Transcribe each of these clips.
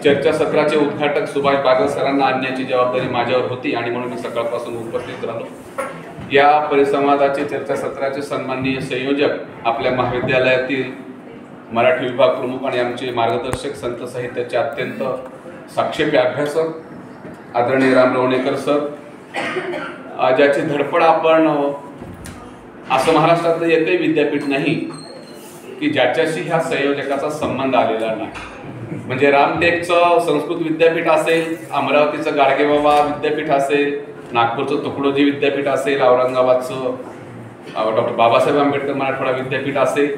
चर्चासत्राचे उद्घाटक सुभाष बागल सरांना आणण्याची जबाबदारी माझ्यावर होती आणि म्हणून मी सकाळपासून उपस्थित राहिलो। या परिसंवादाचे चर्चासत्राचे सन्माननीय संयोजक, आपल्या महाविद्यालयातील मराठी विभाग प्रमुख आणि आमचे मार्गदर्शक, संत साहित्याचे अत्यंत साक्षेपी अभ्यासक आदरणीय राम रवणेकर सर, ज्याची धडपड आपण असं महाराष्ट्रातलं एकही विद्यापीठ नाही की ज्याच्याशी ह्या संयोजकाचा संबंध आलेला नाही। म्हणजे रामटेकचं संस्कृत विद्यापीठ असेल, अमरावतीचं गाडगेबाबा विद्यापीठ असेल, नागपूरचं तुकडोजी विद्यापीठ असेल, औरंगाबादचं डॉक्टर बाबासाहेब आंबेडकर मराठवाडा विद्यापीठ असेल,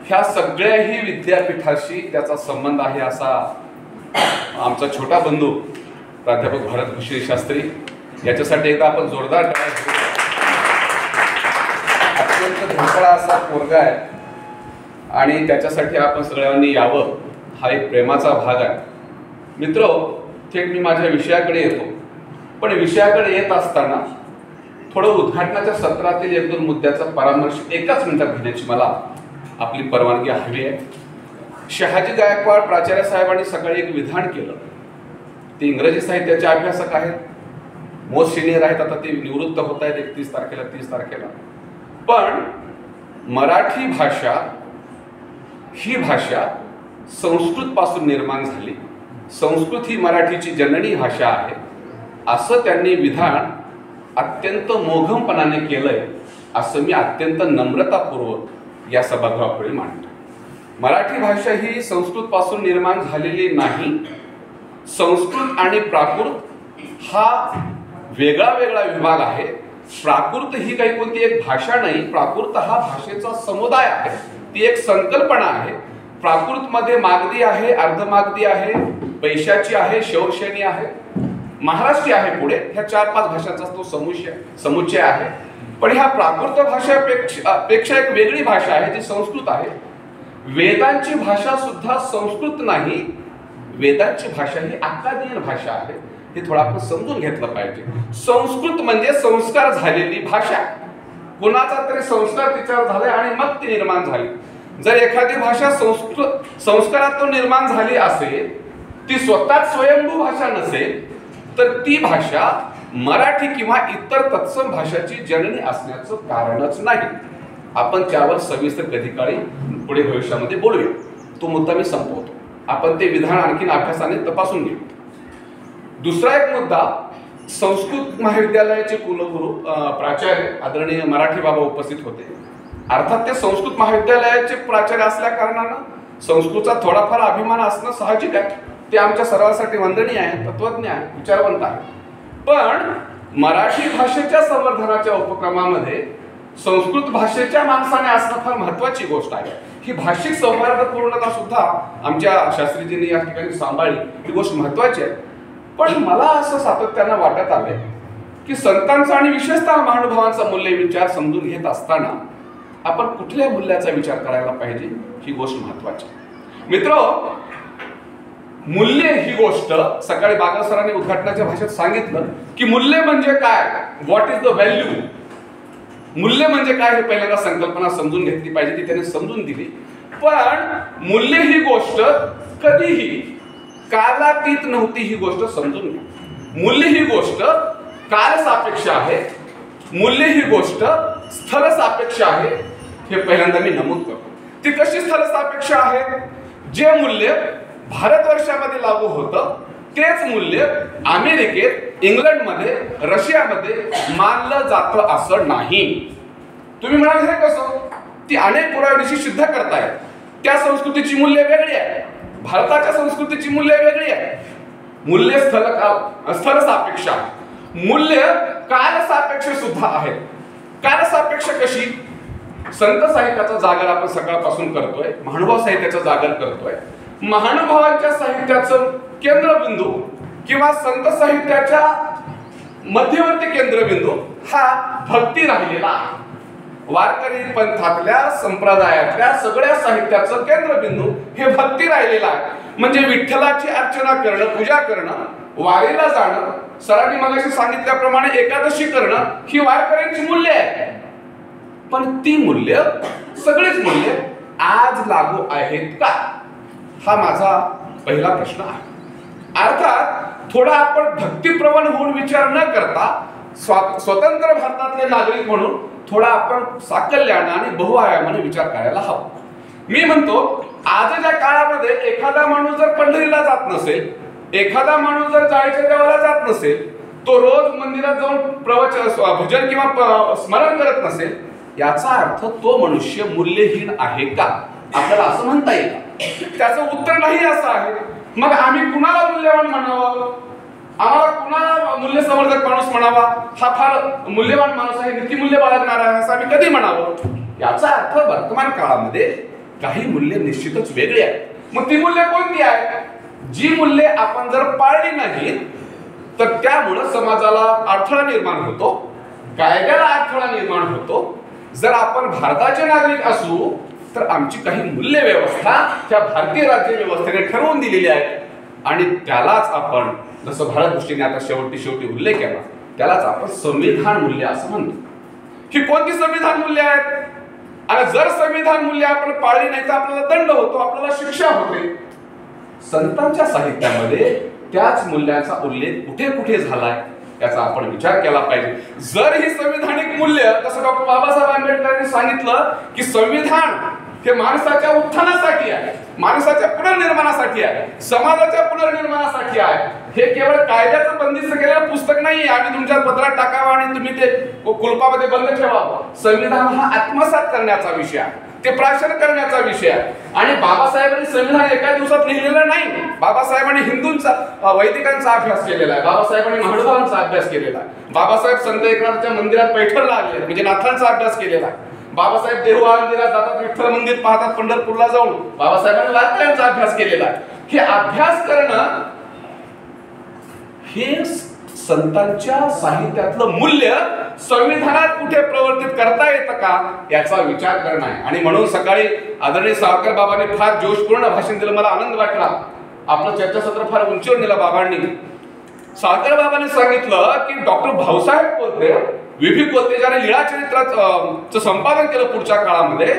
ह्या सगळ्याही विद्यापीठाशी त्याचा संबंध आहे असा आमचा छोटा बंधू प्राध्यापक भारतभूषण शास्त्री, याच्यासाठी एकदा आपण जोरदार टाळ्या। अत्यंत धडपडा असा पोरगा आहे आणि त्याच्यासाठी आपण सगळ्यांनी यावं, हा एक प्रेमाचा भाग आहे। मित्र, थेट मी माझ्या विषयाकडे येतो, पण विषयाकडे येत असताना थोडं उद्घाटनाच्या सत्रातील एक दोन मुद्द्याचा परामर्श एकाच मिनिटात घेण्याची मला आपली परवानगी हवी आहे। शहाजी गायकवाड प्राचार्य साहेबांनी सकाळी एक विधान केलं। ते इंग्रजी साहित्याचे अभ्यासक आहेत, मोस्ट सिनियर आहेत, आता ते निवृत्त होत आहेत 31 तारखेला 30 तारखेला। पण मराठी भाषा ही भाषा संस्कृत पासून निर्माण झाली, संस्कृत ही मराठीची जननी भाषा आहे, असं त्यांनी विधान अत्यंत मोघमपणाने केलंय, असं मी अत्यंत नम्रतापूर्वक या सभागृहापुढे मांडतो। मराठी भाषा ही संस्कृत पासून निर्माण झालेली नाही। संस्कृत आणि प्राकृत हा वेगळा वेगळा विभाग आहे। प्राकृत ही काही कोणती एक भाषा नाही, प्राकृत हा भाषेचा समुदाय आहे, ती एक संकल्पना आहे। प्राकृत मध्ये मागधी आहे, अर्धमागधी आहे, पैशाची आहे, शौरसेनी आहे, महाराष्ट्री आहे, पुढे ह्या 4-5 भाषांचा तो समुच्चय आहे। पण ह्या प्राकृत भाषेपेक्षा एक वेगळी भाषा आहे जी संस्कृत आहे। वेदांची भाषा सुद्धा संस्कृत नाही, वेदांची भाषा ही अक्कादीन भाषा आहे, हे थोडं आपण समजून घेतलं पाहिजे। संस्कृत म्हणजे संस्कार झालेली भाषा, कुणाचा तरी संस्कार तिच्यावर झाले आणि मग ती निर्माण झाली। जर एखादी भाषा संस्कारातून निर्माण झाली असेल, ती स्वतःच स्वयंभू भाषा नसेल, तर ती भाषा मराठी किंवा इतर तत्सम भाषाची जननी असण्याचं कारणच नाही। आपण त्यावर सविस्तर कधी काळी पुढे भविष्यामध्ये बोलूया। तो मुद्दा मी संपवतो, आपण ते विधान आणखीन अभ्यासाने तपासून घेऊ। दुसरा एक मुद्दा, संस्कृत महाविद्यालयाचे कुलगुरू प्राचार्य आदरणीय मराठी बाबा उपस्थित होते। अर्थात ते संस्कृत महाविद्यालयाचे प्राचार्य असल्या कारणानं संस्कृतचा थोडाफार अभिमान असणं साहजिक आहे, ते आमच्या सर्वांसाठी वंदनीय आहे, तत्वज्ञ आहे, विचारवंत आहे। पण मराठी भाषेच्या संवर्धनाच्या उपक्रमामध्ये संस्कृत भाषेच्या माणसाने असणं फार महत्वाची गोष्ट आहे। ही भाषिक सौहार्दपूर्णता सुद्धा आमच्या शास्त्रीजींनी या ठिकाणी सांभाळली, ही गोष्ट महत्वाची आहे। पण मला असं सातत्यानं वाटत आलंय की संतांचा आणि विशेषतः महानुभावांचा मूल्य विचार समजून घेत असताना आपण कुठल्या मूल्याचा विचार करायला पाहिजे, ही गोष्ट महत्वाची आहे। मित्र, मूल्य ही गोष्ट सकाळी बागल सरांनी उद्घाटनाच्या भाषेत सांगितलं की मूल्य म्हणजे काय, व्हॉट इज द व्हॅल्यू, मूल्य म्हणजे काय हे पहिल्यांदा संकल्पना समजून घेतली पाहिजे, ती त्याने समजून दिली। पण मूल्य ही गोष्ट कधीही कालातीत नव्हती, ही गोष्ट समजून घ्या। मूल्य ही गोष्ट काल सापेक्ष आहे, मूल्य ही गोष्ट स्थल सापेक्ष आहे, हे पहिल्यांदा मी नमूद करतो। ती कशी स्थल सापेक्ष आहे? जे मूल्य भारतवर्षामध्ये लागू होतं तेच मूल्य अमेरिकेत, इंग्लंडमध्ये, रशियामध्ये मानलं जातं असं नाही। तुम्ही म्हणाल हे कसं? ती अनेक पुराव्यांशी सिद्ध करतायत। त्या संस्कृतीची मूल्य वेगळी आहे, भारताच्या संस्कृतीची मूल्य वेगळी आहे। मूल्य स्थल सापेक्ष आहे, मूल्य काल सापेक्ष सुद्धा आहेत। काल सापेक्ष कशी? संत साहित्याचा जागर आपण सकाळपासून करतोय, महानुभाव साहित्याचा जागर करतोय। महानुभावांच्या साहित्याचं केंद्रबिंदू किंवा संत साहित्याच्या मध्यवर्ती केंद्रबिंदू हा भक्ती राहिलेला आहे। वारकरी पंथातल्या संप्रदायातल्या सगळ्या साहित्याचं केंद्रबिंदू हे भक्ती राहिलेला आहे। म्हणजे विठ्ठलाची अर्चना करणं, पूजा करणं, वारीला जाणं, सरांनी मगाशी सांगितल्याप्रमाणे एकादशी करणं, ही वारकऱ्यांची मूल्य आहे। पण ती मूल्य, सगळीच मूल्य आज लागू आहेत का, हा माझा पहिला प्रश्न आहे। अर्थात थोडा आपण भक्तिप्रवण होऊन विचार न करता स्वतंत्र भारतातले नागरिक म्हणून थोडा आपण साकल्याने आणि बहुआयामाने विचार करायला हवा. मी म्हणतो आजच्या काळामध्ये एखादा माणूस जर पंढरीला जात नसेल, एखादा माणूस जर जायच्या देवाला जात नसेल, तो रोज मंदिरात जाऊन भजन किंवा स्मरण करत नसेल, याचा अर्थ तो मनुष्य मूल्यहीन आहे का, आपल्याला असं म्हणता येईल? त्याचं उत्तर नाही असं आहे. मग आम्ही कुणाला मूल्यवान म्हणावं? आम्हाला कुणाला मूल्य समर्थक माणूस म्हणावा? हा फार मूल्यवान माणूस आहे, नीतिमूल्य बाळगणारा आहे असं आम्ही कधी म्हणावं? याचा अर्थ वर्तमान काळामध्ये काही मूल्य निश्चितच वेगळी आहेत. मग ती मूल्य कोणती आहे? जी मूल्ये आपण जर पाळली नाही तर त्यामुळं समाजाला अडथळा निर्माण होतो, कायद्याला अडथळा निर्माण होतो. जर आपण भारताचे नागरिक असू तर आमची काही मूल्य व्यवस्था त्या भारतीय राज्य व्यवस्थेने ठरवून दिलेली आहे आणि त्यालाच आपण, जसं भारत दृष्टीने आता शेवटी उल्लेख केला, त्यालाच आपण संविधान मूल्य असं म्हणतो. ही कोणती संविधान मूल्य आहेत? आणि जर संविधान मूल्य आपण पाळली नाही तर आपल्याला दंड होतो, आपल्याला शिक्षा होते. संतांच्या साहित्यामध्ये त्याच मूल्यांचा उल्लेख कुठे कुठे झालाय याचा आपण विचार केला पाहिजे. जर ही संविधानिक मूल्य, जसं डॉक्टर बाबासाहेब आंबेडकरांनी सांगितलं की संविधान हे माणसाच्या उत्थानासाठी आहे, माणसाच्या पुनर्निर्माणासाठी आहे, समाजाच्या पुनर्निर्माणासाठी आहे. हे केवळ कायद्याचं बंदिस्त केलेलं पुस्तक नाहीये, आम्ही तुमच्या पत्रात टाकावं आणि तुम्ही ते कुलपामध्ये बंद ठेवावं. संविधान हा आत्मसात करण्याचा विषय आहे, ते प्राशन करण्याचा विषय आहे. आणि बाबासाहेबांनी संविधान एका दिवसात लिहिलेलं नाही. बाबासाहेबांनी हिंदूंचा, वैदिकांचा अभ्यास केलेला आहे, बाबासाहेबांनी महानुभावांचा अभ्यास केलेला आहे, बाबासाहेब संत एकनाथच्या मंदिरात पैठणला आले म्हणजे नाथांचा अभ्यास केलेला आहे, बाबासाहेब देहू आळंदीला जातात, विठ्ठल मंदिर पाहतात पंढरपूरला जाऊन, बाबासाहेबांनी वारकऱ्यांचा अभ्यास केलेला आहे. हे अभ्यास करणं हे संतांच्या साहित्यातलं मूल्य संविधानात कुठे प्रवर्तित करता येतं का याचा विचार करणं आहे. आणि म्हणून सकाळी आदरणीय सावरकर बाबांनी फार जोशपूर्ण भाषण दिलं, मला आनंद वाटला. आपलं चर्चासत्र फार उंचीवर नेलं बाबांनी. सावरकर बाबांनी सांगितलं की डॉक्टर भाऊसाहेब कोलते, विभी कोलते ज्याने लीळा चरित्राचं संपादन केलं पुढच्या काळामध्ये,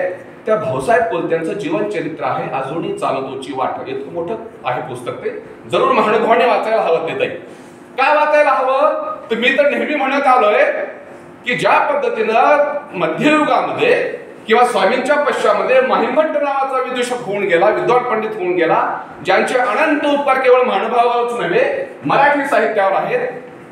त्या भाऊसाहेब कोलत्यांचं जीवन चरित्र आहे अजूनही चालतोची वाट. इतकं मोठं आहे पुस्तक, ते जरूर महानुभावाने वाचायला हवं. ते का वाचायला हवं? तर मी तर नेहमी म्हणत आलोय की ज्या पद्धतीनं मध्ययुगामध्ये किंवा स्वामींच्या पश्चामध्ये महिमंट नावाचा विदूषक होऊन गेला, विद्वान पंडित होऊन गेला, ज्यांचे अनंत उपकार केवळ महानुभावावरच नव्हे मराठी साहित्यावर आहेत,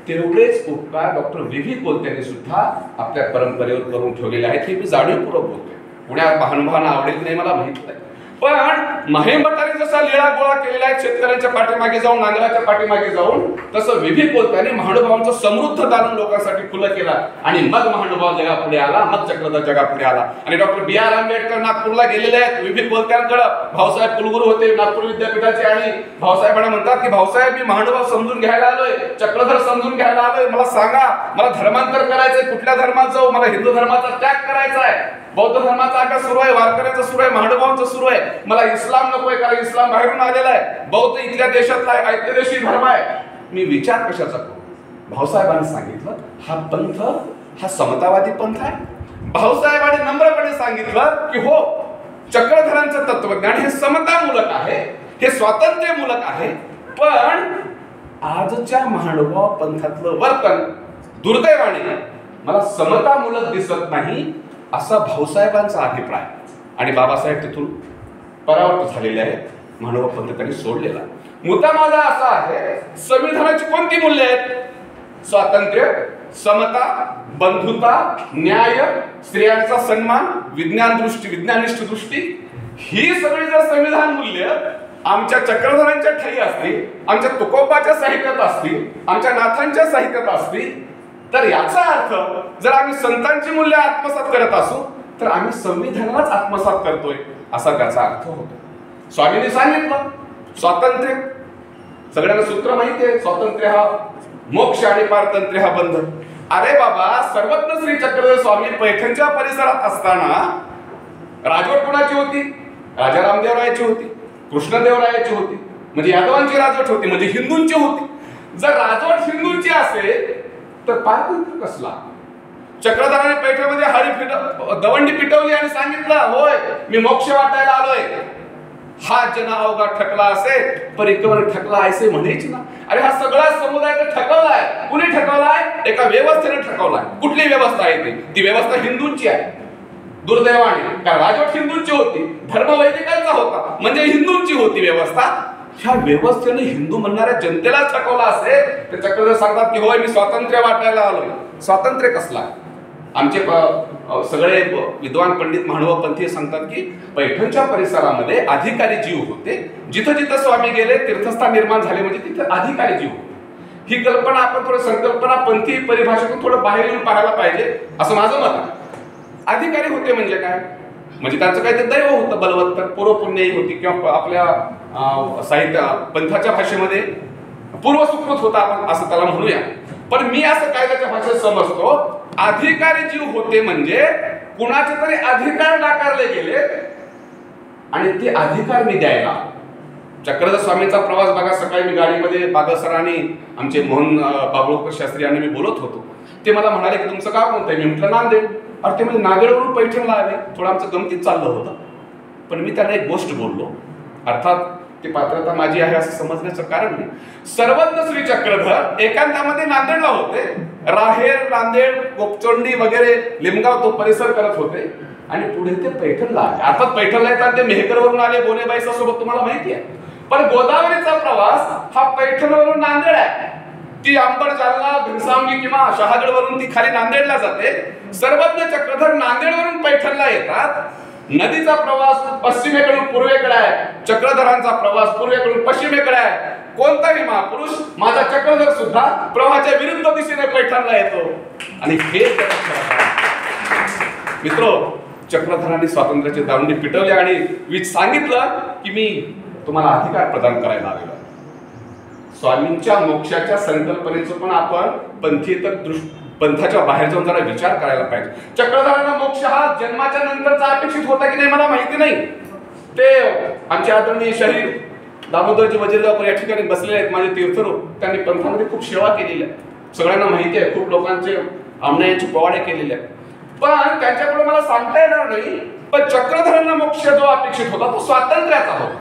तेवढेच उपकार डॉक्टर व्ही कोलत्यांनी सुद्धा आपल्या परंपरेवर करून ठेवलेले आहेत. हे मी जाणीवपूर्वक बोलतोय. पुण्या महानुभावांना आवडेल नाही मला माहित नाही, पण महिमठाने जसा लीळा गोळा केलेला आहे शेतकऱ्यांच्या पाठीमागे जाऊन, नांगराच्या पाठीमागे जाऊन, तसं विभी कोलत्याने महानुभावांचं समृद्ध दालन लोकांसाठी खुलं केला आणि मग महानुभाव जगापुढे आला, मग चक्रधर जगापुढे आला. आणि डॉक्टर B.R. आंबेडकर नागपूरला गेलेले आहेत विभी कोलत्यांकडे. भाऊसाहेब कुलगुरू होते नागपूर विद्यापीठाचे आणि भाऊसाहेबांना म्हणतात की भाऊसाहेब मी महानुभाव समजून घ्यायला आलोय, चक्रधर समजून घ्यायला आलोय, मला सांगा मला धर्मांतर करायचंय, कुठल्या धर्मात जाऊ, मला हिंदू धर्माचा त्याग करायचा आहे, बौद्ध धर्माचा अभ्यास सुरू आहे, वारकऱ्याचा सुरू आहे, महानुभावांचा सुरू आहे, मला इस्लाम नकोय कारण इस्लाम बाहेरून आलेला आहे, बौद्ध इथल्या देशातला ऐतिहासिक धर्म आहे, मी विचार कशाचा करू? भाऊसाहेबांनी सांगितलं हा पंथ हा समतावादी पंथ आहे. भाऊसाहेबांनी नम्रपणे सांगितलं की हो, चक्रधरांचं तत्वज्ञान हे समतामूलक आहे, हे स्वातंत्र्यमूलक आहे, पण आजच्या महानुभाव पंथातलं वर्तन दुर्दैवाने मला समतामूलक दिसत नाही असा भाऊसाहेबांचा अभिप्राय. आणि बाबासाहेब तिथून परावर्तित झालेले आहेत, महानुभाव पंथ त्यांनी सोडलेला. मुद्दा माझा असा आहे, संविधानाची कोणती मूल्य आहेत? स्वातंत्र्य, समता, बंधुता, न्याय, स्त्रियांचा सन्मान, विज्ञानिष्ठ दृष्टी, ही सगळी जर संविधान मूल्य आमच्या चक्रधरांच्या ठाई असतील, आमच्या तुकोबाच्या साहित्यात असतील, आमच्या नाथांच्या साहित्यात असतील, तर याचा अर्थ जर आम्ही संतांची मूल्य आत्मसात करत असू तर आम्ही संविधानालाच आत्मसात करतोय असा त्याचा अर्थ होतो. स्वामींनी सांगितलं स्वातंत्र्य, सगळ्यांना सूत्र माहिती आहे, स्वातंत्र्य हा मोक्ष आणि पारतंत्र्य हा बंध. अरे बाबा, सर्वज्ञ श्री चक्रधर स्वामी पैठणच्या परिसरात असताना राजवट कोणाची होती? राजा रामदेवरायाची होती, कृष्णदेवरायाची होती, म्हणजे यादवांची राजवट होती, म्हणजे हिंदूंची होती. जर राजवट हिंदूंची असेल तर पारतंत्र्य कसला? चक्रधराने पैठणमध्ये दवंडी पिटवली आणि सांगितलं होय मी मोक्ष वाटायला आलोय. हा जना अवघा ठकला असे परिक्रमण ठकला ऐसे म्हणायची ना. अरे हा सगळा समुदाय तर ठकवलाय. कुणी ठकवलाय? एका व्यवस्थेने ठकवलाय. कुठली व्यवस्था आहे ती व्यवस्था हिंदूंची आहे. दुर्दैवाने कारण राजवट हिंदूंची होती, धर्म वैदिकांचा होता, म्हणजे हिंदूंची होती व्यवस्था. ह्या व्यवस्थेने हिंदू म्हणणाऱ्या जनतेला ठकवला असेल तर चक्रधर सांगतात की होय मी स्वातंत्र्य वाटायला आलोय. स्वातंत्र्य कसला? आमचे सगळे विद्वान पंडित महानुभाव सांगतात की पैठणच्या परिसरामध्ये अधिकारी जीव होते. जिथं जिथं स्वामी गेले तीर्थस्थान निर्माण झाले म्हणजे तिथं अधिकारी जीव होते. ही कल्पना आपण थोडं संकल्पना पंथी परिभाषेतून थोडं बाहेर येऊन पाहायला पाहिजे असं माझं मत आहे. अधिकारी होते म्हणजे काय? म्हणजे त्यांचं काही ते दैव होतं बलवत्तर, पूर्वपुण्याई होती किंवा आपल्या साहित्य पंथाच्या भाषेमध्ये पूर्वसुकृत होता आपण असं त्याला म्हणूया. पण मी असं कायद्याच्या भाषेत समजतो अधिकारी जीव होते म्हणजे कुणाचे तरी अधिकार नाकारले गेले आणि ते अधिकार मी द्यायला. चक्रधर स्वामींचा प्रवास बघा. सकाळी मी गाडीमध्ये बागसर आणि आमचे मोहन बाबुळकर शास्त्री यांनी मी बोलत होतो. ते मला म्हणाले की तुमचं गाव कोणतं आहे? मी म्हटलं नांदेड. अरे ते म्हणजे नांदेडवरून पैठणला आले. थोडं आमचं गमतीत चाललं होतं. पण मी त्यांना एक गोष्ट बोललो. अर्थात ती पात्रता माझी आहे असं समजण्याचं कारण नाही. सर्वज्ञ श्री चक्रधर एकांतामध्ये नांदेडला होते. राहेर, नांदेड, गोपचोंडी वगैरे लिमगाव तो परिसर करत होते आणि पुढे ते पैठणला आले. अर्थात पैठणला येतात ते मेहकरवरून आले. बोनेबाईचा सोबत तुम्हाला माहिती आहे. पण गोदावरीचा प्रवास हा पैठणवरून नांदेड आहे. ती अंबड, जालना, घनसावंगी किंवा शहागडवरून ती खाली नांदेडला जाते. सर्वज्ञ चक्रधर नांदेडवरून पैठणला येतात. नदीचा प्रवास पश्चिमेकडून पूर्वेकडे आहे. चक्रधरांचा प्रवास पूर्वेकडून पश्चिमेकडे आहे. कोणताही महापुरुष माझा चक्रधर सुद्धा प्रवाहाच्या विरुद्ध दिशेने पैठणला येतो आणि हे मित्र चक्रधरांनी स्वातंत्र्याचे दांडे पिटवले आणि मी सांगितलं की मी तुम्हाला अधिकार प्रदान करायला आलेलो. स्वामींच्या मोक्षाच्या संकल्पनेचं पण आपण पंथाच्या बाहेर जाऊन जरा विचार करायला पाहिजे. चक्रधरांना मोक्ष हा जन्माच्या नंतरचा अपेक्षित होता की नाही मला माहिती नाही. ते आमचे आदरणीय शहीद दामोदरजी वजीरगावकर या ठिकाणी बसलेले आहेत माझे तीर्थरूप. त्यांनी पंथामध्ये खूप सेवा केलेली आहे. सगळ्यांना माहिती आहे. खूप लोकांचे आमण्याचे पोवाडे केलेले आहेत. पण त्यांच्याकडे मला सांगता येणार नाही. पण चक्रधरांना मोक्ष जो अपेक्षित होता तो स्वातंत्र्याचा होता.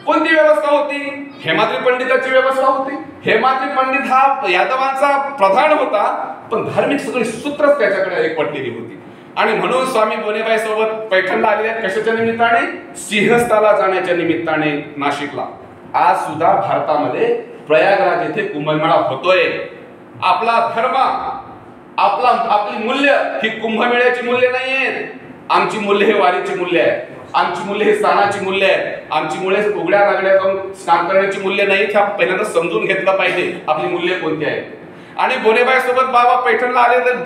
कोणती व्यवस्था होती? हेमाद्री पंडिताची व्यवस्था होती. हेमाद्री पंडित हा यादवांचा प्रधान होता पण धार्मिक सगळी सूत्रच त्याच्याकडे एकवटलेली होती. आणि म्हणून स्वामी बोनेबाई सोबत पैठणला आलेले आहेत. कशाच्या निमित्ताने? सिंहस्थाला जाण्याच्या निमित्ताने नाशिकला. आज सुद्धा भारतामध्ये प्रयागराज येथे कुंभमेळा होतोय. आपला धर्म आपली मूल्य ही कुंभमेळ्याची मूल्य नाही आहेत. आमची मूल्य हे वारीची मूल्य आहे. आमची मूल्य हे स्नानाची मूल्य आहे. आमची मूल्य उघड्या नागड्या जाऊन स्नान करण्याची मूल्य नाही. हे पहिल्यांदा समजून घेतलं पाहिजे आपली मूल्य कोणती आहेत. आणि बोनेबाई सोबत बाबा पैठणला आले तर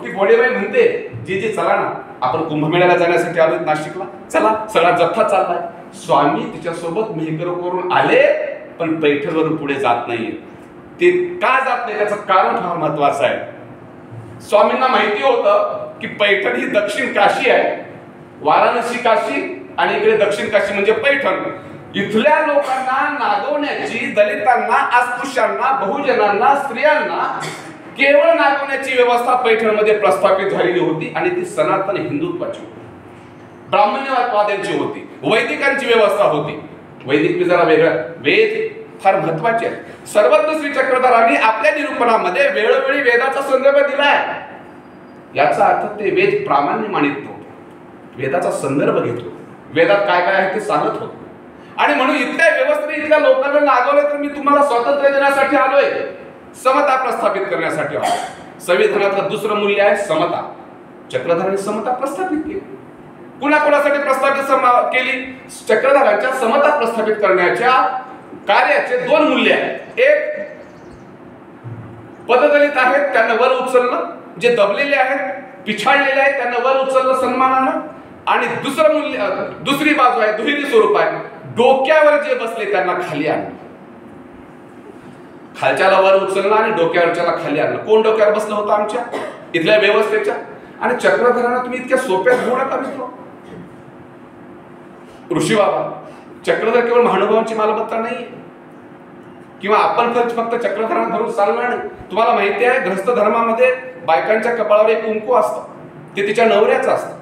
ती बोनेबाई म्हणते जी जी चला ना आपण कुंभमेळ्याला जाण्यासाठी आलो नाशिकला, चला. सगळा जथ्था चाललाय. स्वामी तिच्यासोबत मेहकर करून आले पण पैठणवरून पुढे जात नाहीये. ते का जात नाही त्याचं कारण फार महत्वाचं आहे. स्वामींना माहिती होतं की पैठण ही दक्षिण काशी आहे. वाराणसी काशी आणि इकडे दक्षिण काशी म्हणजे पैठण. इथल्या लोकांना नागवण्याची, दलितांना, अस्पृश्यांना, बहुजनांना, स्त्रियांना केवळ नागवण्याची व्यवस्था पैठणमध्ये प्रस्थापित झालेली होती आणि ती सनातन हिंदुत्वाची होती. ब्राह्मण्यवाद्यांची होती. वैदिकांची व्यवस्था होती. वैदिक जरा वेगळा. वेद फार महत्वाचे आहे. सर्वज्ञ श्री चक्रधरांनी आपल्या निरूपणामध्ये वेळोवेळी वेदाचा संदर्भ दिलाय. याचा अर्थ ते वेद प्रामाण्य मानित नव्हते. वेदाचा संदर्भ घेतो. वेदात काय काय आहे ते सांगत होतो. आणि म्हणून इथल्या व्यवस्थेने इथल्या लोकांना नागवले तर मी तुम्हाला स्वातंत्र्य देण्यासाठी आलोय. समता प्रस्थापित करण्यासाठी आलोय. संविधानातलं दुसरं मूल्य आहे समता. चक्रधरांनी समता प्रस्थापित केली. कुणाकुणासाठी प्रस्थापित केली? चक्रधरांच्या समता प्रस्थापित करण्याच्या कार्याचे दोन मूल्य आहेत. एक, पददलित आहेत त्यांना वर उचलणं, जे दबलेले आहेत, पिछाडलेले आहेत त्यांना वर उचलणं सन्मानानं. आणि दुसरं मूल्य, दुसरी बाजू आहे, दुहेरी स्वरूप आहे, डोक्यावर जे बसले त्यांना खाली आणणं. खालच्याला वर उचलणं आणि डोक्यावरच्याला खाली आणणं. कोण डोक्यावर बसलं होतं? आमच्या इथल्या व्यवस्थेच्या. आणि चक्रधरांना तुम्ही इतक्या सोप्यात घेऊ नका मित्र. ऋषी बाबा, चक्रधर केवळ महानुभावांची मालमत्ता नाही किंवा आपण फक्त चक्रधरांना धरून चालणार नाही. तुम्हाला माहिती आहे गृहस्थ धर्मामध्ये बायकांच्या कपाळावर एक कुंकू असतं. ते तिच्या नवऱ्याचं असतं.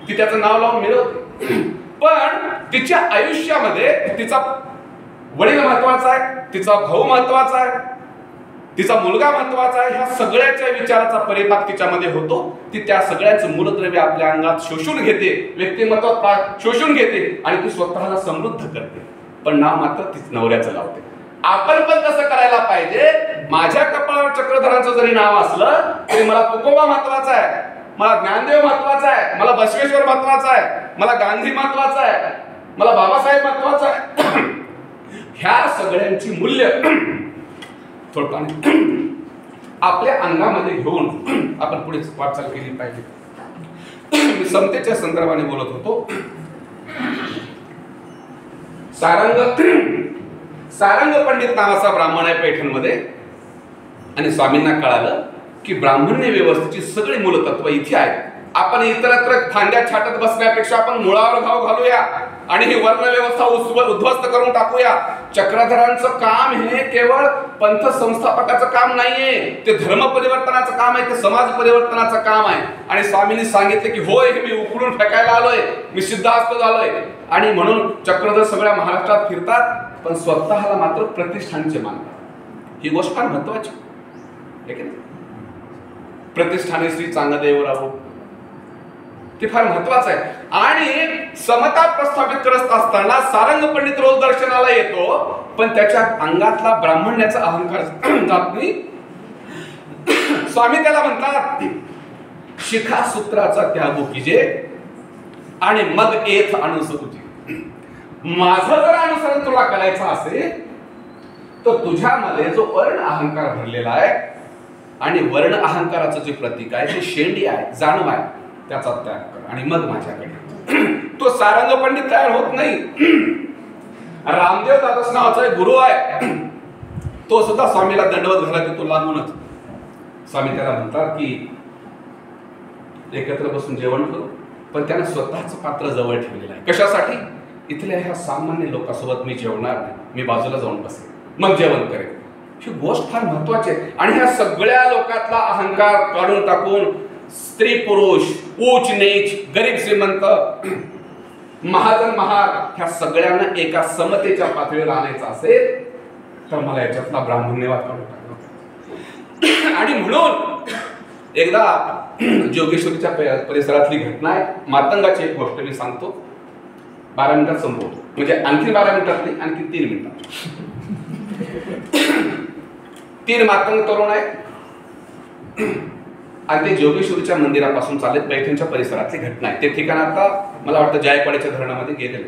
ती त्याचं नाव लावून मिळवते. पण तिच्या आयुष्यामध्ये तिचा वडील महत्वाचा आहे, तिचा भाऊ महत्वाचा आहे, तिचा मुलगा महत्वाचा आहे. ह्या सगळ्याच्या विचाराचा परिपाक तिच्यामध्ये होतो. ती त्या सगळ्याचं मूलद्रव्य आपल्या अंगात शोषून घेते, व्यक्तिमत्वात शोषून घेते आणि ती स्वतःला समृद्ध करते. पण नाव मात्र तीच नवऱ्याचं लावते. आपण पण कसं करायला पाहिजे? माझ्या कपाळावर चक्रधराचं जरी नाव असलं तरी मला तुकोबा महत्वाचा आहे, मला ज्ञानदेव महत्वाचा आहे, मला बसवेश्वर महत्वाचा आहे, मला गांधी महत्वाचा आहे, मला बाबासाहेब महत्वाचा आहे. ह्या सगळ्यांची मूल्य थोडं आपल्या अंगामध्ये घेऊन आपण पुढे वाटचाल केली पाहिजे. मी समतेच्या संदर्भाने बोलत होतो. सारंग पंडित नावाचा ब्राह्मण आहे पैठणमध्ये, आणि स्वामींना कळालं की ब्राह्मण्य व्यवस्थेची सगळी मूलतत्व इथे आहेत. आपण इतरत्र फांद्या छाटत बसण्यापेक्षा आपण मुळावर घाव घालूया आणि ही वर्ण व्यवस्था उद्ध्वस्त करून टाकूया. चक्रधरांचं काम हे केवळ पंथ संस्थापकाचं काम नाहीये, ते धर्म परिवर्तनाचं काम आहे, ते समाज परिवर्तनाचं काम आहे. आणि स्वामींनी सांगितले की होय, हे मी उकळून फेकायला आलोय, मी सिद्धास्त झालोय. आणि म्हणून चक्रधर सगळ्या महाराष्ट्रात फिरतात, पण स्वतःला मात्र प्रतिष्ठानचे मानतात. ही गोष्ट फार महत्वाची आहे की नाही? प्रतिष्ठाने श्री चांगदेवराव, ते फार महत्वाचं आहे. आणि समता प्रस्थापित करत असताना सारंग पंडित रोज दर्शनाला येतो, पण त्याच्या अंगातला ब्राह्मण्याचा अहंकार जात नाही. स्वामी त्याला म्हणतात, शिखासूत्राचा त्याग कीजे आणि मग येथ अनुसरुची. माझं जर अनुसरण तुला करायचं असेल तर तुझ्यामध्ये जो वर्ण अहंकार भरलेला आहे, आणि वर्ण अहंकाराचं जे प्रतीक आहे, जे शेंडी आहे, जाणव आहे, त्याचा त्याग कर आणि मग माझ्याकडे. तो सारंग पंडित तयार होत नाही. रामदेव दादास नावाचा एक गुरु आहे, तो सुद्धा स्वामीला दंडवत घालत येतो लागूनच. स्वामी त्याला म्हणतात की एकत्र बसून जेवण करू, पण त्याने स्वतःच पात्र जवळ ठेवलेलं आहे. कशासाठी? इथल्या ह्या सामान्य लोकांसोबत मी जेवणार नाही, मी बाजूला जाऊन बसेन, मग जेवण करेन. ही गोष्ट फार महत्वाची आहे. आणि ह्या सगळ्या लोकातला अहंकार काढून टाकून स्त्री पुरुष, उच्च नीच, गरीब श्रीमंत, महाजन महार, ह्या सगळ्यांना एका समतेच्या पातळीवर आणायचं असेल तर मला याच्यातला ब्राह्मण्यवाद काढून टाकला. आणि म्हणून एकदा जोगेश्वरीच्या परिसरातली घटना आहे. मातंगाची एक गोष्ट मी सांगतो, 12 मिनिटात संपवतो. म्हणजे आणखी 12 मिनिटात नाही, आणखी 3 मिनिटात. 3 मातंग तरुण आहेत आणि ते जोगेश्वरीच्या मंदिरापासून चालत पैठणच्या परिसरातली घटना आहे. ते ठिकाण आता मला वाटतं जायकवाडीच्या धरणामध्ये गेलेले.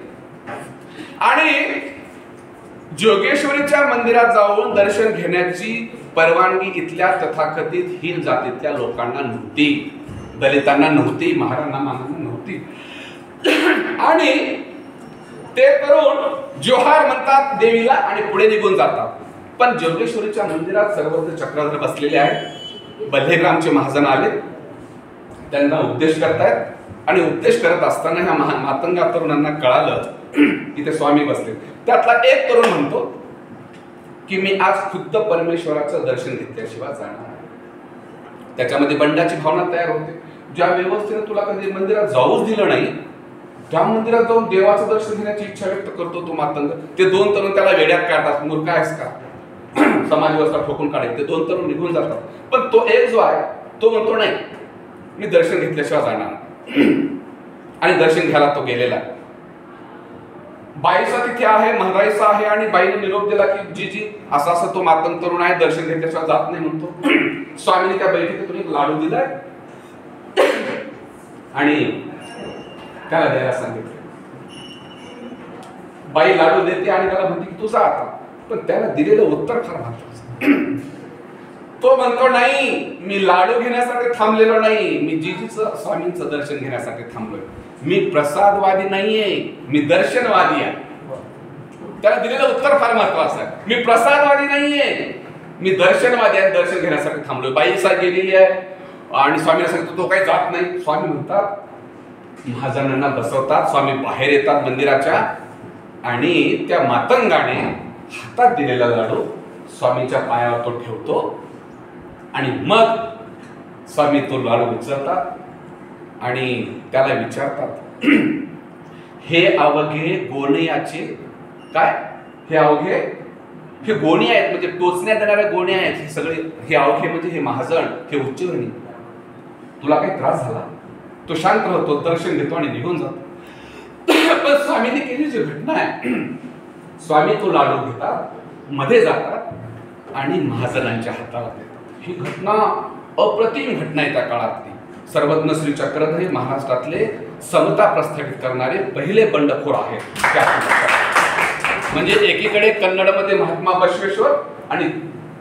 आणि जोगेश्वरीच्या मंदिरात जाऊन दर्शन घेण्याची परवानगी इथल्या तथाकथित हीन जातीतल्या लोकांना नव्हती, दलितांना नव्हती, महाराणांना नव्हती. आणि ते तरुण जोहार म्हणतात देवीला आणि पुढे निघून जातात. पण जोगेश्वरीच्या मंदिरात सर्वत्र चक्रधर बसलेले आहेत. बल्हेग्रामचे महाजन आले, त्यांना उपदेश करतायत. आणि उपदेश करत असताना ह्या मातंगा तरुणांना कळालं की ते स्वामी बसले. त्यातला एक तरुण म्हणतो की मी आज खुद्द परमेश्वराचं दर्शन घेतल्याशिवाय जाणार नाही. त्याच्यामध्ये बंडाची भावना तयार होते. ज्या व्यवस्थेने तुला कधी मंदिरात जाऊच दिलं नाही, त्या मंदिरात जाऊन देवाचं दर्शन घेण्याची इच्छा व्यक्त करतो तो मातंग. ते 2 तरुण त्याला वेड्यात काढतात, मूर्ख आहेस का, समाज व्यवस्था ठोकून काढेल. ते 2 तरुण निघून जातात. पण तो एक जो आहे तो म्हणतो नाही, मी दर्शन घेतल्याशिवाय जाणार. आणि दर्शन घ्यायला तो गेलेला. बाईचा तिथे आहे, महाराईचा आहे. आणि बाईने निरोप दिला की जी असा असा तो मातंग तरुण आहे, दर्शन घेतल्याशिवाय जात नाही म्हणतो. स्वामीने त्या बैठकीतून एक लाडू दिलाय आणि त्याला द्यायला सांगितलं. बाई लाडू देते आणि त्याला म्हणते की तू जा आता. पण त्याला दिलेलं उत्तर फार महत्वाचं. तो म्हणतो नाही, मी लाडू घेण्यासाठी थांबलेलो नाही, मी जीजीचं स्वामींचं दर्शन घेण्यासाठी थांबलोय. मी प्रसादवादी नाहीये, मी दर्शनवादी आहे. त्याला दिलेलं उत्तर फार महत्वाचं आहे. मी प्रसादवादी नाहीये, मी दर्शनवादी आहे, दर्शन घेण्यासाठी थांबलोय. बाई सा गेलेली आहे आणि स्वामीला सांगतो तो काही जात नाही. स्वामी म्हणतात, महाजनांना बसवतात. स्वामी बाहेर येतात मंदिराच्या आणि त्या मातंगाने हातात दिलेला लाडू स्वामीच्या पायावर तो ठेवतो. आणि मग स्वामी तो लाडू उचलतात आणि त्याला विचारतात, हे अवघे गोणयाचे काय, हे अवघे, हे गोणी आहेत म्हणजे टोचण्यात येणाऱ्या गोण्या आहेत. हे सगळे हे अवघे म्हणजे हे महाजन, हे उच्चवर्णी. तुला काही त्रास झाला, तो शांत राहतो, दर्शन घेतो आणि निघून जातो. पण स्वामींनी केली जी घटना आहे, स्वामी तो लाडू घेतात, मध्ये जातात आणि महाजनांच्या हाताला देतात. ही घटना अप्रतिम घटना आहे त्या काळातली. सर्वज्ञ श्री चक्रधर महाराष्ट्रातले समता प्रस्थापित करणारे पहिले बंडखोर आहेत. म्हणजे एकीकडे कन्नडमध्ये महात्मा बसवेश्वर आणि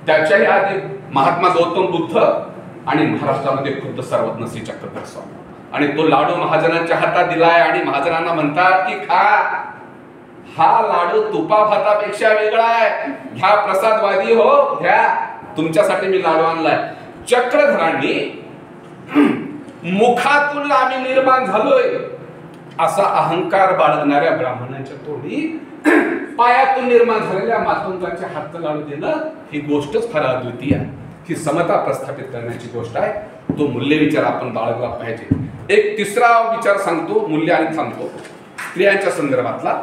त्याच्याही आधी महात्मा गौतम बुद्ध आणि महाराष्ट्रामध्ये खुद्द सर्वज्ञ श्री चक्रधर स्वामी. आणि तो लाडू महाजनांच्या हातात दिलाय आणि महाजनांना म्हणतात की खा, हा लाडू तुपा भातापेक्षा वेगळा आहे, घ्या प्रसादवादी हो, घ्या, तुमच्यासाठी मी लाडू आणलाय. चक्रधरांनी मुखातून आम्ही निर्माण झालोय असा अहंकार बाळगणाऱ्या ब्राह्मणांच्या तोंडी पायातून निर्माण झालेल्या मातंगांच्या हात लाडू देणं ही गोष्टच फार अद्वितीय आहे. ही समता प्रस्थापित करण्याची गोष्ट आहे. तो मूल्य विचार आपण बाळगला पाहिजे. एक तिसरा विचार सांगतो, मूल्य आणि थांबतो, स्त्रियांच्या संदर्भातला.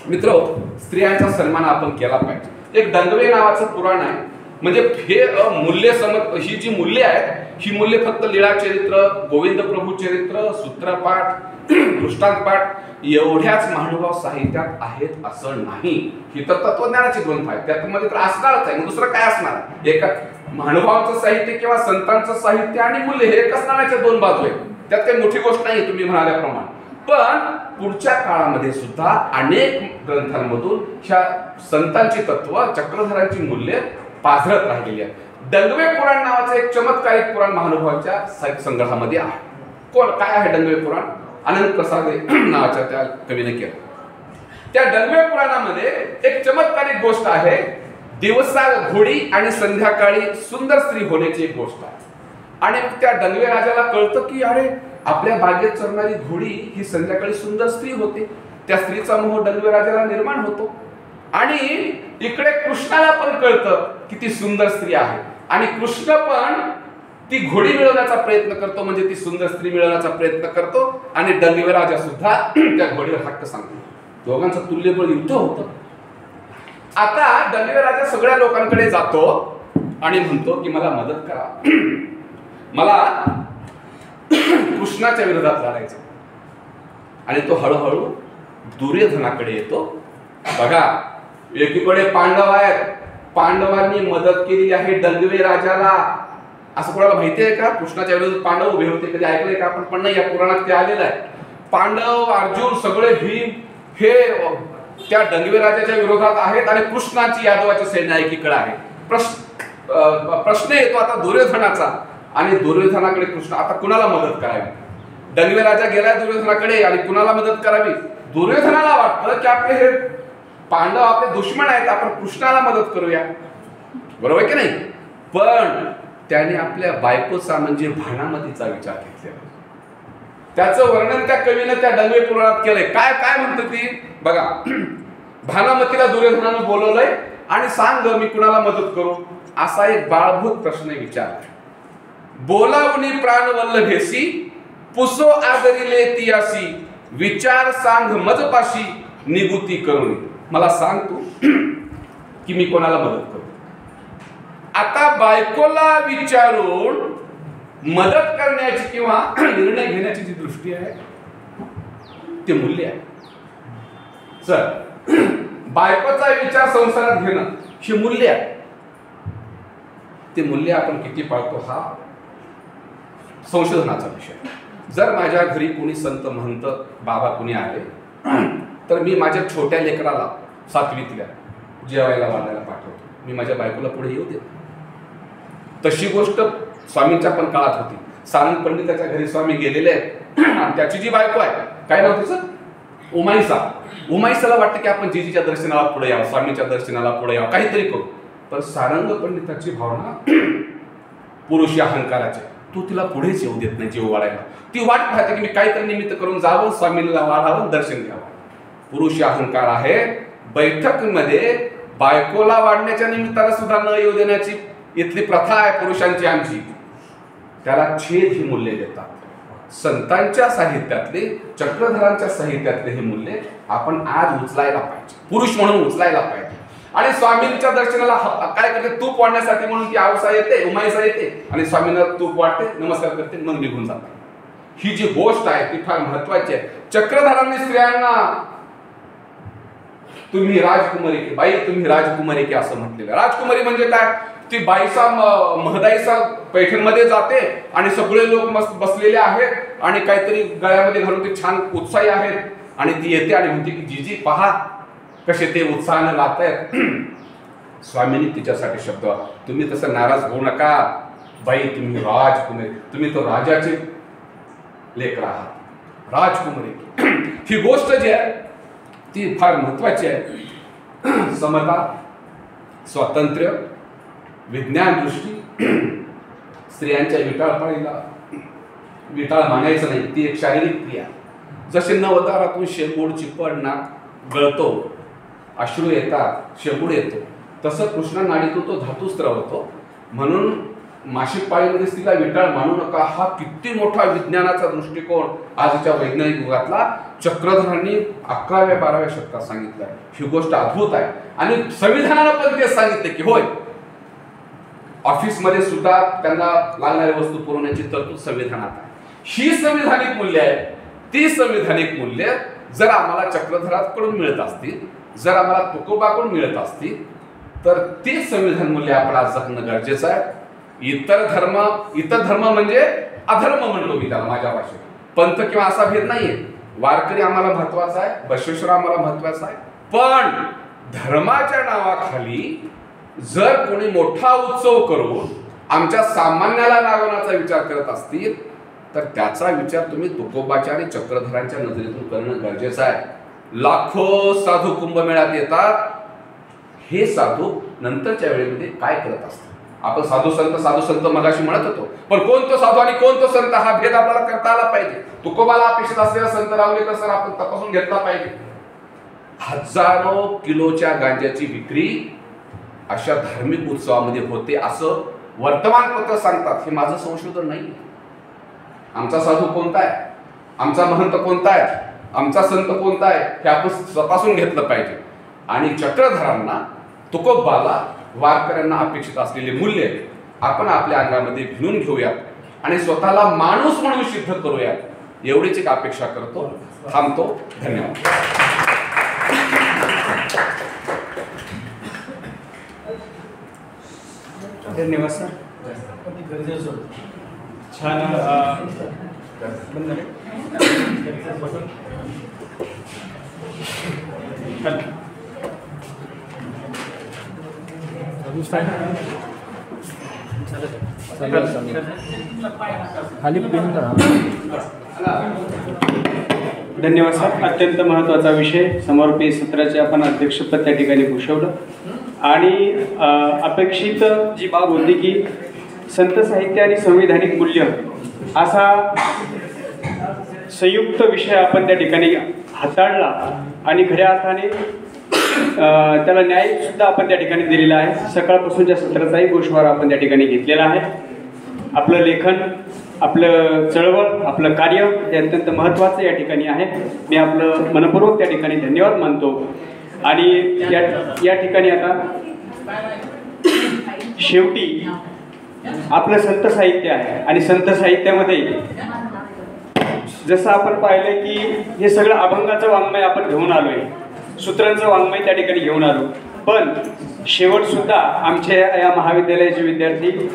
मित्र, स्त्रियांचा सन्मान आपण केला पाहिजे. एक दंगवे नावाचं पुराण आहे. म्हणजे हे मूल्य ही जी मूल्य आहेत, ही मूल्य फक्त लीळा चरित्र, गोविंद प्रभू चरित्र, सूत्रपाठ, दृष्टांतपाठ एवढ्याच महानुभाव साहित्यात आहेत असं नाही. ही तर तत्वज्ञानाची ग्रंथ आहे, त्यामध्ये तर असणारच आहे, दुसरं काय असणार. एका महानुभावाचं साहित्य किंवा संतांचं साहित्य आणि मूल्य हे एकच नाण्याच्या दोन बाजू आहेत. त्यात काही मोठी गोष्ट नाही तुम्ही म्हणाल्याप्रमाणे. पण पुढच्या काळामध्ये सुद्धा अनेक ग्रंथांमधून ह्या संतांची तत्व, चक्रधरांची मूल्य पाझरत राहिलेली आहे. दंगवे पुराण नावाचं एक चमत्कारिक पुराण महानुभावाच्या संग्रहामध्ये आहे. कोण काय आहे दंगवे पुराण? अनंत प्रसाद नावाच्या त्या कवीने केलं. त्या दंगवे पुराणामध्ये एक चमत्कारिक गोष्ट आहे. दिवसा घोडी आणि संध्याकाळी सुंदर स्त्री होण्याची एक गोष्ट आहे. आणि मग त्या दंगवे राजाला कळतं की अरे, आपल्या बागेत चरणारी घोडी ही संध्याकाळी सुंदर स्त्री होते. त्या स्त्रीचा मोह दंगवे राजाला निर्माण होतो. आणि इकडे कृष्णाला पण कळतं की ती सुंदर स्त्री आहे आणि कृष्ण पण ती घोडी मिळवण्याचा प्रयत्न करतो, म्हणजे ती सुंदर स्त्री मिळवण्याचा प्रयत्न करतो. आणि दंगवे राजा सुद्धा त्या घोडीवर हक्क सांगतो. दोघांचं तुल्यबळ युद्ध होतं. आता दंगवे राजा सगळ्या लोकांकडे जातो आणि म्हणतो की मला मदत करा, मला कृष्णाच्या विरोधात लढायचं. आणि तो हळूहळू दुर्योधनाकडे येतो. बघा, एकीकडे पांडव आहेत, पांडवांनी मदत केली आहे दंगवे राजाला. असं कोणाला माहिती आहे का कृष्णाच्या विरोधात पांडव उभे होते? कधी ऐकलंय का आपण? पण नाही, या पुराणात ते आलेलं आहे. पांडव, अर्जुन, सगळे भीम हे त्या दंगवे राजाच्या विरोधात आहेत आणि कृष्णाची यादवाची सेना एकीकडे आहे. प्रश्न येतो आता दुर्योधनाचा. आणि दुर्योधनाकडे कृष्ण, आता कुणाला मदत करावी? दंगवे राजा गेलाय दुर्योधनाकडे आणि कुणाला मदत करावी? दुर्योधनाला वाटतं की आपले हे पांडव आपले दुश्मन आहेत, आपण कृष्णाला मदत करूया. बरोबर की नाही? पण त्याने आपल्या बायकोचा म्हणजे भानामतीचा विचार घेतलेला. त्याचं वर्णन त्या कवीनं त्या दंगवे पुराणात केलंय. काय काय म्हणतं ती बघा. भानामतीला दुर्योधनानं बोलवलंय आणि सांग मी कुणाला मदत करू, असा एक बाळभूत प्रश्न विचारला. बोलावणी प्राण वल्लभेसी, पुसो आदरिले तियासी, विचार सांग मजपाशी, निगुती करून. मला सांग तू की मी कोणाला मदत करू. आता बायकोला विचारून मदत करण्याची किंवा निर्णय घेण्याची जी दृष्टी आहे ते मूल्य आहे. सर, बायकोचा विचार संसारात घेणं हे मूल्य आहे. ते मूल्य आपण किती पाळतो हा संशोधनाचा विषय. जर माझ्या घरी कोणी संत महंत बाबा कोणी आले तर मी माझ्या छोट्या लेकराला 7वीतल्या जेवायला वाढायला पाठवतो. मी माझ्या बायकोला पुढे येऊ देतो. तशी गोष्ट स्वामींच्या पण काळात होती. सारंग पंडिताच्या घरी स्वामी गेलेले आहेत आणि त्याची जी बायको आहे, काय नाव तिचं? उमाईसा. उमाईसाला वाटतं की आपण जीजीच्या दर्शनाला पुढे यावं, स्वामींच्या दर्शनाला पुढे यावं, काहीतरी करू. पण सारंग पंडिताची भावना पुरुषी अहंकाराची, तू तिला पुढेच येऊ देत नाही जेव वाढायला. ती वाट पाहते की मी काहीतरी निमित्त करून जावं, स्वामीला वाढावं, दर्शन घ्यावं. पुरुषी अहंकार आहे. बैठकमध्ये बायकोला वाढण्याच्या निमित्ताला सुद्धा न येऊ देण्याची इथली प्रथा आहे पुरुषांची आमची. त्याला छेद ही मूल्य देतात. संतांच्या साहित्यातले, चक्रधरांच्या साहित्यातले हे मूल्य आपण आज उचलायला पाहिजे, पुरुष म्हणून उचलायला पाहिजे. आणि स्वामींच्या दर्शनाला काय करते, तूप वाढण्यासाठी म्हणून ती आवसा येते, उमाईसा येते आणि स्वामींना तूप वाढते, नमस्कार करते, मग निघून जातात. ही जी गोष्ट आहे ती फार महत्वाची आहे. चक्रधरांनी स्त्रियांना तुम्ही राजकुमारी की बाई, तुम्ही राजकुमारी की असं म्हटलेलं. राजकुमारी म्हणजे काय, ती बाईसा महदाईसा पैठणमध्ये जाते आणि सगळे लोक मस्त बसलेले आहेत आणि काहीतरी गळ्यामध्ये घालून ते छान उत्साही आहेत आणि ती येते आणि म्हणते की जीजी पहा कसे ते उत्साहाने लात आहेत. स्वामींनी तिच्यासाठी शब्द, तुम्ही तसं नाराज होऊ नका बाई, तुम्ही राजकुमारी, तुम्ही तो राजाचे लेकर आहात, राजकुमारी. ही गोष्ट जी आहे ती फार महत्वाची आहे. समता, स्वातंत्र्य, विज्ञान दृष्टी, स्त्रियांच्या विटाळपणीला विटाळ मानायचं नाही, ती एक शारीरिक क्रिया. जसे नवदारातून शेंबूड चिपड नाक गळतो, अश्रू येतात, शेंबूड येतो, तसं कृष्णा नाडीतून तो धातू स्त्रवतो. म्हणून मासिक पाळीमध्ये स्त्रीला विटाळ मानू नका. हा किती मोठा विज्ञानाचा दृष्टिकोन आजच्या वैज्ञानिक युगातला चक्रधरांनी 11व्या-12व्या शतकात सांगितलं. ही गोष्ट अद्भुत आहे. आणि संविधानानं पण ते सांगितले की होय, ऑफिसमध्ये सुद्धा त्यांना लागणाऱ्या वस्तू पुरवण्याची तरतूद संविधानात आहे. ही संविधानिक मूल्य आहे. ती संविधानिक मूल्य जर आम्हाला चक्रधराकडून मिळत असतील, जर आम्हाला तुकोबाकडून मिळत असतील, तर ती संविधान मूल्य आपण आज जपणं गरजेचं आहे. इतर धर्म म्हणजे अधर्म म्हणतो मी त्याला माझ्या भाषेत. पंथ किंवा असा भेद नाहीये. वारकरी आम्हाला महत्वाचा आहे, बसवेश्वर आम्हाला महत्वाचा आहे, पण धर्माच्या नावाखाली जर कोणी मोठा उत्सव करून आमच्या सामान्याला नागवण्याचा विचार करत असतील तर त्याचा विचार तुम्ही तुकोबाच्या आणि चक्रधरांच्या नजरेतून करणं गरजेचं आहे. लाखो साधू कुंभमेळ्यात येतात. हे साधू नंतरच्या वेळेमध्ये काय करत असतात? आपण साधू संत मगाशी म्हणत होतो, पण कोण तो साधू आणि कोण तो संत हा भेद आपल्याला करता आला पाहिजे. तुकोबाला अपेक्षित असलेला संत रावलेकर सर आपण तपासून घेतला पाहिजे. हजारो किलोच्या गांजाची विक्री अशा धार्मिक उत्सवामध्ये होते असं वर्तमानपत्र सांगतात. हे माझं संशोधन नाही. आमचा साधू कोणता आहे, आमचा महंत कोणता आहे, आमचा संत कोणता आहे हे आपण तपासून घेतलं पाहिजे. आणि चक्रधरांना, तुकोबाला, वारकऱ्यांना अपेक्षित असलेले मूल्य आपण आपल्या अंगामध्ये भिनून घेऊयात आणि स्वतःला माणूस म्हणून सिद्ध करूयात, एवढीच एक अपेक्षा करतो. थांबतो. धन्यवाद. धन्यवाद सर. छान. धन्यवाद सर. अत्यंत महत्त्वाचा विषय समारोपीय सत्राचे आपण अध्यक्षपद त्या ठिकाणी भूषवलं. आणि अपेक्षित जी बाब होती की संत साहित्य आणि संविधानिक मूल्य असा संयुक्त विषय आपण त्या ठिकाणी हाताळला आणि खऱ्या अर्थाने त्याला न्याय सुद्धा आपण त्या ठिकाणी दिलेला आहे. सकाळपासूनच्या सत्राचाही गोषवार आपण त्या ठिकाणी घेतलेला आहे. आपलं लेखन, आपलं चळवळ, आपलं कार्य हे अत्यंत महत्त्वाचं या ठिकाणी आहे. मी आपलं मनपूर्वक त्या ठिकाणी धन्यवाद मानतो. आणि या ठिकाणी आता शेवटी आपलं संत साहित्य आहे आणि संत साहित्यामध्ये जसं आपण पाहिलं की हे सगळं अभंगाचं वाङ्मय आपण घेऊन आलोय, सूत्रांचं वाङ्मय त्या ठिकाणी घेऊन आलो. पण शेवट सुद्धा आमच्या या महाविद्यालयाचे विद्यार्थी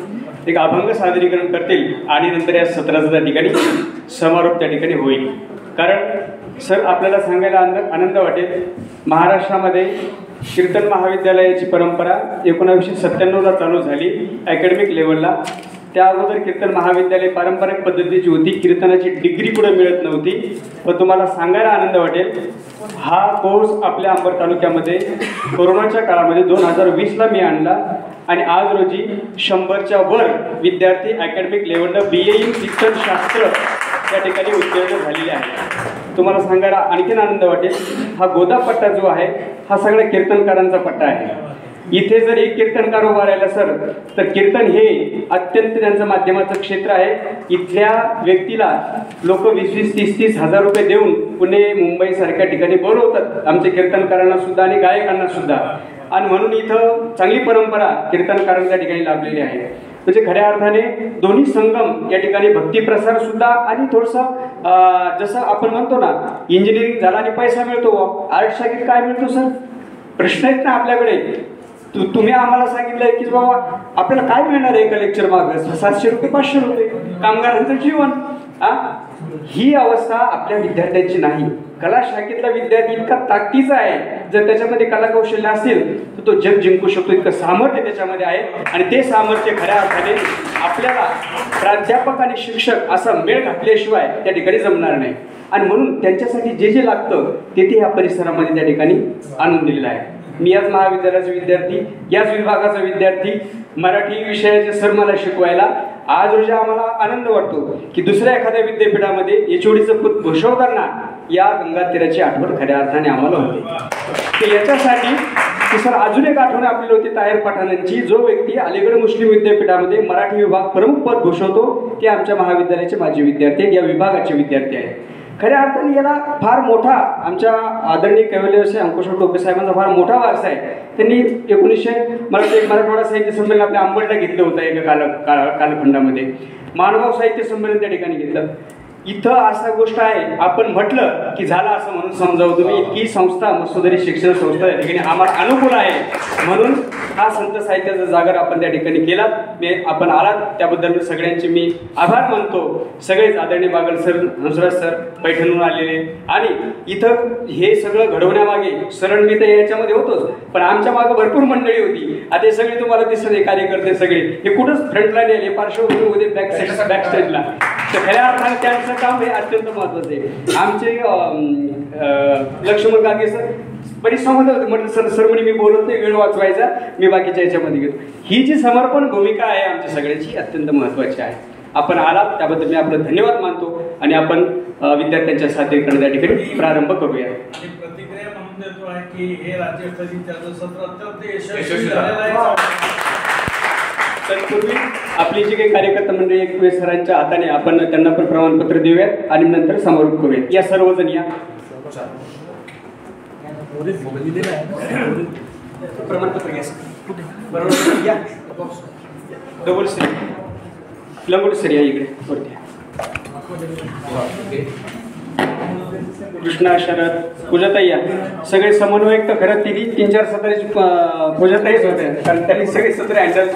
एक अभंग सादरीकरण करतील आणि नंतर या सत्राचा त्या ठिकाणी समारोप त्या ठिकाणी होईल. कारण सर आपल्याला सांगायला आनंद वाटेल, महाराष्ट्रामध्ये कीर्तन महाविद्यालयाची परंपरा 1997ला चालू झाली अकॅडमिक लेवलला. त्या अगोदर कीर्तन महाविद्यालय पारंपरिक पद्धतीची होती, कीर्तनाची डिग्री कुठे मिळत नव्हती. पण तुम्हाला सांगायला आनंद वाटेल, हा कोर्स आपल्या अंबड तालुक्यामध्ये कोरोनाच्या काळामध्ये 2020ला मी आणला आणि आज रोजी 100च्या वर विद्यार्थी अकॅडमिक लेवलला BA इन कीर्तनशास्त्र त्या ठिकाणी उत्तीर्ण झालेले आहे. तुम्हाला सांगायला आणखीन आनंद वाटेल, हा गोदा पट्टा जो आहे हा सगळ्या कीर्तनकारांचा पट्टा आहे. इथे जर एक कीर्तनकार उभा राहिला सर तर कीर्तन हे अत्यंत त्यांचं माध्यमाचं क्षेत्र आहे. इथल्या व्यक्तीला लोक 20-30 हजार रुपये देऊन पुणे मुंबई सारख्या ठिकाणी बोलवतात आमच्या कीर्तनकारांना सुद्धा आणि गायकांना सुद्धा. आणि म्हणून इथं चांगली परंपरा कीर्तनकारांच्या ठिकाणी लाभलेली आहे. म्हणजे खऱ्या अर्थाने दोन्ही संगम या ठिकाणी भक्तिप्रसार सुद्धा आणि थोडंसं जसं आपण म्हणतो ना इंजिनिअरिंग झाला आणि पैसा मिळतो, आर्ट शाखेत काय मिळतो सर? प्रश्न आहेत ना आपल्याकडे. तुम्ही आम्हाला सांगितलं की बाबा आपल्याला काय मिळणार आहे एका लेक्चर मागं? 700 रुपये 500 रुपये कामगारांचं जीवन. ही अवस्था आपल्या विद्यार्थ्यांची नाही. कला शाखेतला विद्यार्थी इतका ताकदीचा आहे, जर त्याच्यामध्ये कला कौशल्य असेल तर तो जग जिंकू शकतो. इतकं सामर्थ्य त्याच्यामध्ये आहे आणि ते सामर्थ्य खऱ्या अर्थाने आपल्याला प्राध्यापक आणि शिक्षक असा मेळ घातल्याशिवाय त्या ठिकाणी जमणार नाही. आणि म्हणून त्यांच्यासाठी जे जे लागतं ते या परिसरामध्ये त्या ठिकाणी आणून दिलेलं आहे. मी याच महाविद्यालयाचा विद्यार्थी, याच विभागाचा विद्यार्थी, मराठी विषयाचे सर मला शिकवायला. आज रोजी आम्हाला आनंद वाटतो की दुसऱ्या एखाद्या विद्यापीठामध्ये एचओडीचं पद भूषवताना या गंगातीराची आठवण खऱ्या अर्थाने आम्हाला होते. तर याच्यासाठी की सर अजून एक आठवण आपल्याला होती ताहेर पठाणांची. जो व्यक्ती अलीगड मुस्लिम विद्यापीठामध्ये मराठी विभाग प्रमुख पद भूषवतो ते आमच्या महाविद्यालयाचे माजी विद्यार्थी आहेत, या विभागाचे विद्यार्थी आहेत. खऱ्या अर्थाने याला फार मोठा आमच्या आदरणीय कैवल्य अंकुशराव टोपे साहेबांचा फार मोठा वारसा आहे. त्यांनी 1900 मला एक मराठवाडा साहित्य संमेलन आपल्या अंबडला घेतलं होतं एका कालखंडामध्ये. मानभाव साहित्य संमेलन त्या ठिकाणी घेतलं. इथं असा गोष्ट आहे, आपण म्हटलं की झालं असं म्हणून समजावं तुम्ही. इतकी संस्था मसोदरी शिक्षण संस्था या ठिकाणी आम्हाला अनुकूल आहे. म्हणून हा संत साहित्याचा जागर आपण त्या ठिकाणी केला. आपण आलात त्याबद्दल सगळ्यांचे मी आभार मानतो. सगळेच आदरणीय बागल सर, हंसराज सर पैठणहून आलेले. आणि इथं हे सगळं घडवण्यामागे सरळ मी तर याच्यामध्ये होतोच, पण आमच्या मागे भरपूर मंडळी होती. आता हे सगळे तुम्हाला दिसत कार्यकर्ते सगळे हे कुठंच फ्रंटला नेले, पार्श्वभूमी होते बॅक स्टेजला. तर खऱ्या अर्थाने त्यांचं काम हे अत्यंत महत्त्वाचं आहे. आमचे लक्ष्मण कागे सर परिसंवाद होते. म्हटलं सर म्हणे मी बोलत नाही, वेळ वाचवायचा, मी बाकीच्या याच्यामध्ये घेतो. ही जी समर्पण भूमिका आहे आमच्या सगळ्यांची अत्यंत महत्त्वाची आहे. आपण आलात त्याबद्दल मी आपलं धन्यवाद मानतो आणि आपण विद्यार्थ्यांच्या सादरीकरण त्या ठिकाणी प्रारंभ करूया. प्रतिक्रिया म्हणून देतो आहे की हे राज्यस्तरीय सत्र अत्यंत यशस्वी झालेलं आहे. तत्पूर्वी आपली जी काही कार्यकर्ता मंडळी एकवे सरांच्या हाताने आपण त्यांना पण प्रमाणपत्र देऊयात आणि नंतर समारोप करूयात. या सर्वजण या प्रमाणपत्र घ्या बरोबर. या डबल सर लंगोट सर या इकडे वरती. कृष्णा शरद पूजाताई या. सगळे समन्वयक तर खरं 3-4 सत्राची पूजाताईच होते कारण त्यांनी सगळे सत्र हँडल